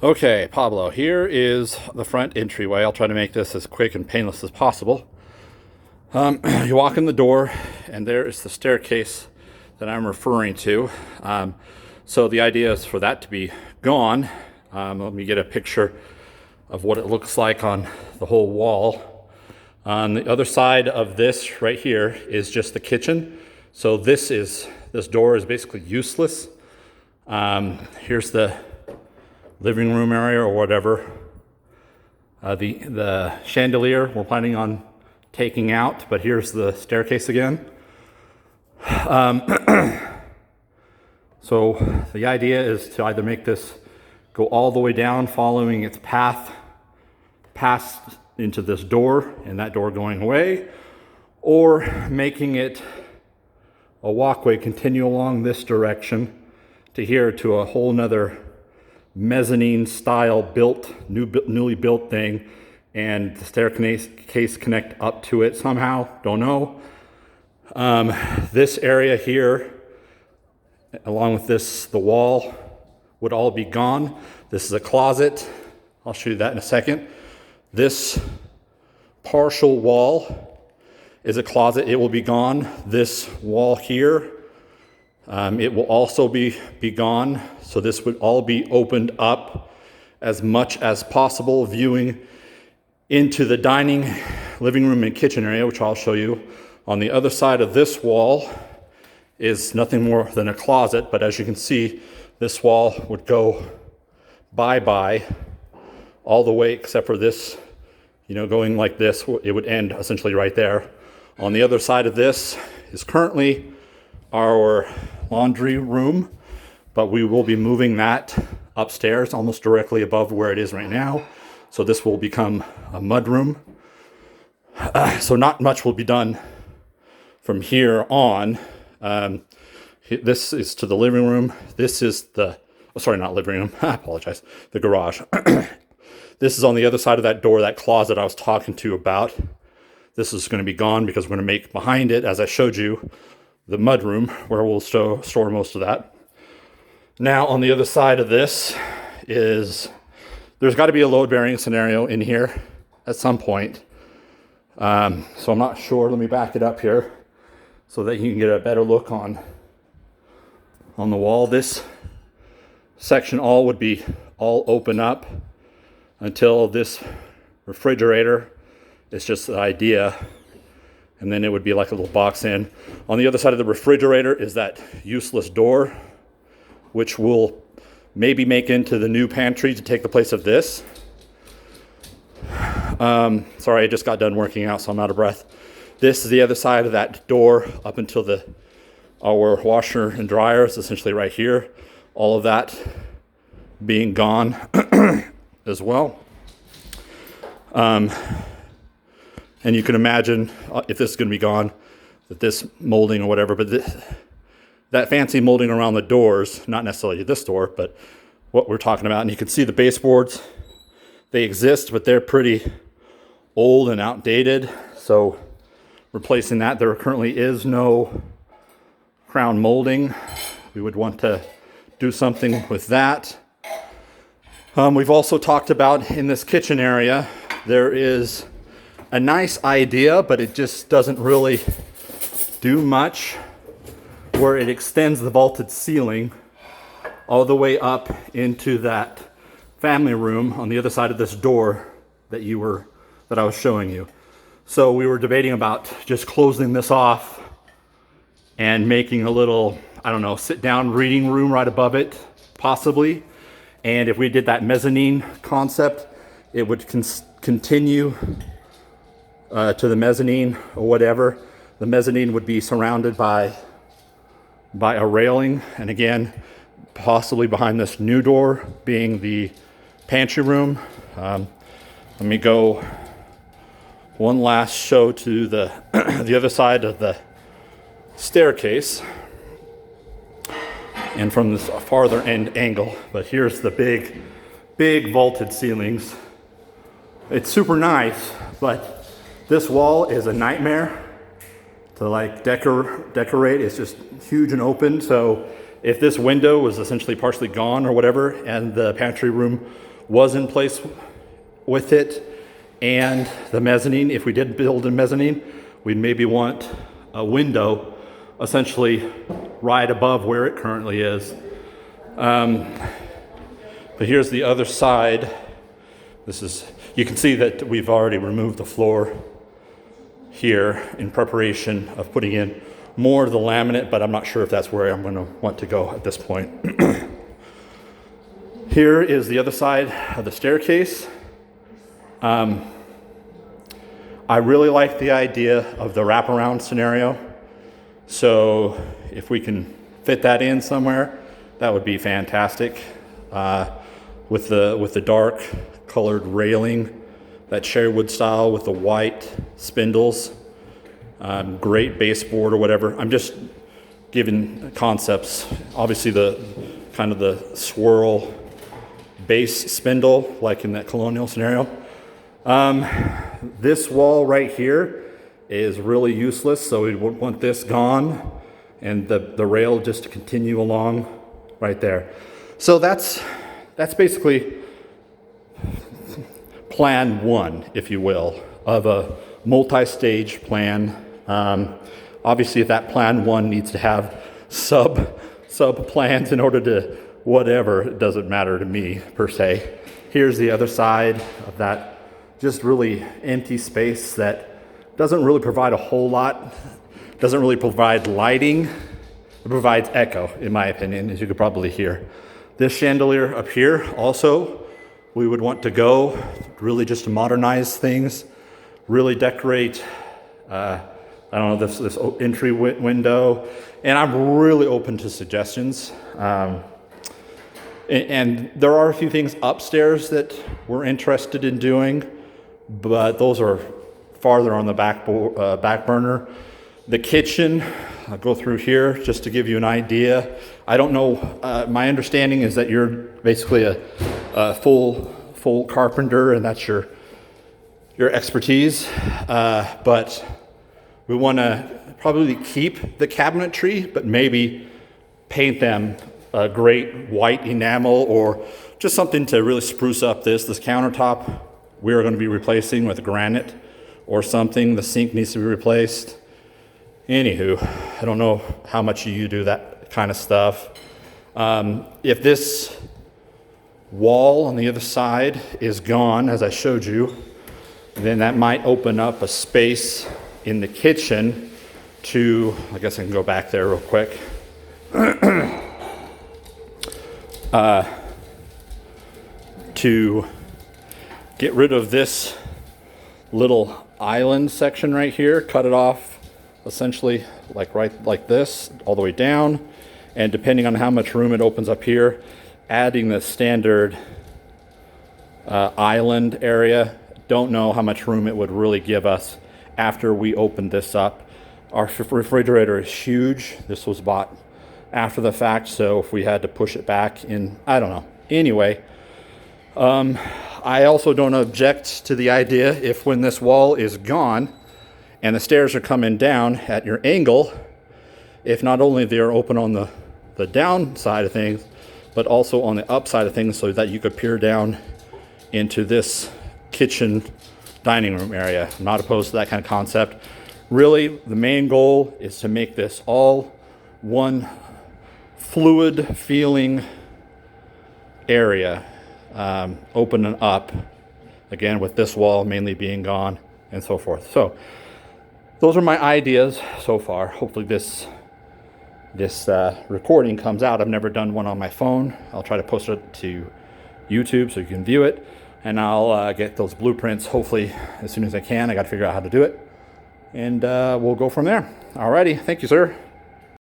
Okay, Pablo, here is the front entryway. I'll try to make this as quick and painless as possible. You walk in the door, and there is the staircase that I'm referring to. So the idea is for that to be gone. Let me get a picture of what it looks like on the whole wall. On the other side of this right here is just the kitchen. So this door is basically useless. Here's the living room area or whatever. The chandelier we're planning on taking out, but here's the staircase again. So the idea is to either make this go all the way down following its path past into this door and that door going away, or making it a walkway continue along this direction to here to a whole nother mezzanine style newly built thing, and the staircase connect up to it somehow, don't know. This area here, along with the wall, would all be gone. This is a closet. I'll show you that in a second. This partial wall is a closet. It will be gone. This wall here, it will also be gone. So this would all be opened up as much as possible, viewing into the dining, living room, and kitchen area, which I'll show you. On the other side of this wall is nothing more than a closet, but as you can see, this wall would go bye-bye all the way except for this, going like this, it would end essentially right there. On the other side of this is currently our laundry room, but we will be moving that upstairs almost directly above where it is right now. So this will become a mud room. So not much will be done from here on. This is to the living room. This is not living room. I apologize. The garage. This is on the other side of that door, that closet I was talking to you about. This is going to be gone because we're going to make behind it, as I showed you, the mud room where we'll store most of that. Now on the other side of this there's got to be a load bearing scenario in here at some point. So I'm not sure. Let me back it up here so that you can get a better look on the wall. This section would be all open up until this refrigerator is just the idea, and then it would be like a little box in. On the other side of the refrigerator is that useless door, which will maybe make into the new pantry to take the place of this. Sorry, I just got done working out, so I'm out of breath. This is the other side of that door up until our washer and dryer is essentially right here. All of that being gone as well. And you can imagine if this is going to be gone, that this molding or whatever, but that fancy molding around the doors, not necessarily this door, but what we're talking about. And you can see the baseboards, they exist, but they're pretty old and outdated. So replacing that, there currently is no crown molding. We would want to do something with that. We've also talked about in this kitchen area, there is a nice idea, but it just doesn't really do much, where it extends the vaulted ceiling all the way up into that family room on the other side of this door that I was showing you. So we were debating about just closing this off and making a little, sit down reading room right above it, possibly. And if we did that mezzanine concept, it would continue to the mezzanine or whatever. The mezzanine would be surrounded by a railing, and again, possibly behind this new door being the pantry room. Let me go one last show to the other side of the staircase, and from this farther end angle. But here's the big vaulted ceilings. It's super nice, but this wall is a nightmare to decorate. It's just huge and open. So if this window was essentially partially gone or whatever, and the pantry room was in place with it and the mezzanine. If we did build a mezzanine, we'd maybe want a window essentially right above where it currently is. But here's the other side. You can see that we've already removed the floor here in preparation of putting in more of the laminate, but I'm not sure if that's where I'm going to want to go at this point. Here is the other side of the staircase. I really like the idea of the wraparound scenario. So if we can fit that in somewhere, that would be fantastic. With the dark colored railing, that cherry wood style with the white spindles, great baseboard or whatever. I'm just giving concepts. Obviously the kind of the swirl base spindle, like in that colonial scenario. This wall right here is really useless, so we would want this gone and the rail just to continue along right there. So that's basically plan one, if you will, of a multi-stage plan. Obviously, that plan one needs to have sub plans in order to whatever. It doesn't matter to me per se. Here's the other side of that just really empty space that doesn't really provide a whole lot. Doesn't really provide lighting. It provides echo, in my opinion, as you could probably hear. This chandelier up here also, we would want to go really just to modernize things, really decorate, I don't know, this entry window. And I'm really open to suggestions. And there are a few things upstairs that we're interested in doing, but those are farther on the back burner. The kitchen, I'll go through here just to give you an idea. I don't know, my understanding is that you're basically a full carpenter and that's your expertise, but we want to probably keep the cabinetry, but maybe paint them a great white enamel or just something to really spruce up this countertop. We're going to be replacing with granite or something. The sink needs to be replaced. Anywho, I don't know how much you do that kind of stuff. If this wall on the other side is gone, as I showed you, then that might open up a space in the kitchen to, I guess I can go back there real quick. To get rid of this little island section right here, cut it off essentially like this, all the way down, and depending on how much room it opens up here, adding the standard island area. Don't know how much room it would really give us after we open this up. Our refrigerator is huge. This was bought after the fact, so if we had to push it back in, I don't know. Anyway, I also don't object to the idea if when this wall is gone and the stairs are coming down at your angle, if not only they're open on the down side of things, but also on the up side of things so that you could peer down into this kitchen dining room area. I'm not opposed to that kind of concept. Really, the main goal is to make this all one fluid feeling area, open and up, again with this wall mainly being gone and so forth. So those are my ideas so far. Hopefully this recording comes out. I've never done one on my phone. I'll try to post it to YouTube so you can view it, and I'll get those blueprints hopefully as soon as I can. I got to figure out how to do it, and we'll go from there. Alrighty, thank you, sir.